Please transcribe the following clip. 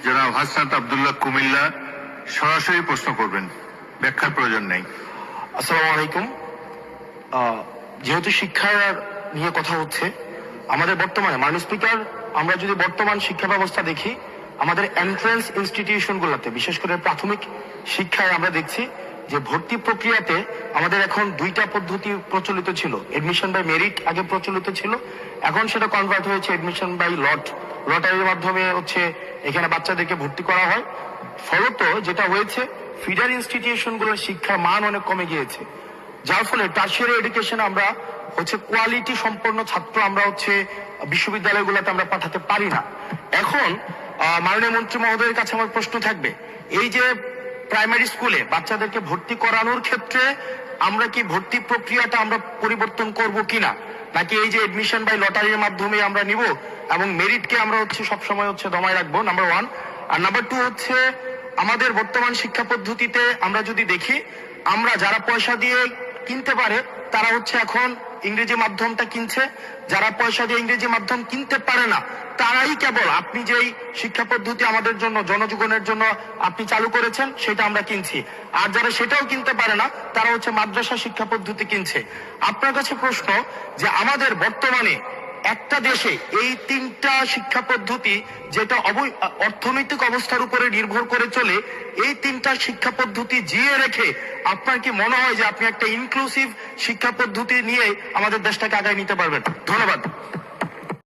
জনাব হাসনাত আব্দুল্লাহ কুমিল্লা সরাসরি প্রশ্ন করবেন, ব্যাখ্যার প্রয়োজন নেই। আসসালামু আলাইকুম। যেহেতু শিক্ষা নিয়ে কথা হচ্ছে, আমাদের বর্তমানে মাননীয় স্পিকার, আমরা যদি বর্তমান শিক্ষা ব্যবস্থা দেখি, আমাদের এন্ট্রান্স ইনস্টিটিউশন গুলাতে, বিশেষ করে প্রাথমিক শিক্ষায় আমরা দেখছি যে ভর্তি প্রক্রিয়াতে আমাদের এখন দুইটা পদ্ধতি প্রচলিত ছিল। এডমিশন বাই মেরিট আগে প্রচলিত ছিল, এখন সেটা কনভার্ট হয়েছে এডমিশন বাই লটারির মাধ্যমে এখানে বাচ্চাদেরকে ভর্তি করা হয়। ফলত যেটা হয়েছে, ফিডার ইনস্টিটিউশন গুলোর শিক্ষার মান অনেক কমে গিয়েছে, যার ফলে টার্সিয়ারি এডুকেশন আমরা কোয়ালিটি সম্পন্ন ছাত্র আমরা বিশ্ববিদ্যালয়গুলোতে আমরা পাঠাতে পারি না। এখন মাননীয় মন্ত্রী মহোদয়ের কাছে আমার প্রশ্ন থাকবে, এই যে প্রাইমারি স্কুলে বাচ্চাদেরকে ভর্তি করানোর ক্ষেত্রে আমরা কি ভর্তি প্রক্রিয়াটা আমরা পরিবর্তন করব কিনা, নাকি এই যে এডমিশন বাই লটারির মাধ্যমে আমরা নিব এবং মেরিটকে আমরা সবসময় দমায় রাখবো, নাম্বার ওয়ান। আর নাম্বার টু আমাদের বর্তমান শিক্ষা পদ্ধতিতে আমরা যদি দেখি, আমরা যারা পয়সা দিয়ে কিনতে পারে তারা এখন ইংরেজি মাধ্যমটা কিনছে, যারা পয়সা দিয়ে ইংরেজি মাধ্যম কিনতে পারে না তারাই কেবল আপনি যেই শিক্ষা পদ্ধতি আমাদের জন্য জনজীবনের জন্য আপনি চালু করেছেন সেটা আমরা কিনছি, আর যারা সেটাও কিনতে পারে না তারা মাদ্রাসা শিক্ষা পদ্ধতি কিনছে। আপনার কাছে প্রশ্ন যে আমাদের বর্তমানে একটা দেশে এই তিনটা শিক্ষা পদ্ধতি, যেটা অর্থনৈতিক অবস্থার উপরে নির্ভর করে চলে, এই তিনটা শিক্ষা পদ্ধতি জিয়ে রেখে আপনার কি মনে হয় যে আপনি একটা ইনক্লুসিভ শিক্ষা পদ্ধতি নিয়ে আমাদের দেশটাকে আগায় নিতে পারবেন? ধন্যবাদ।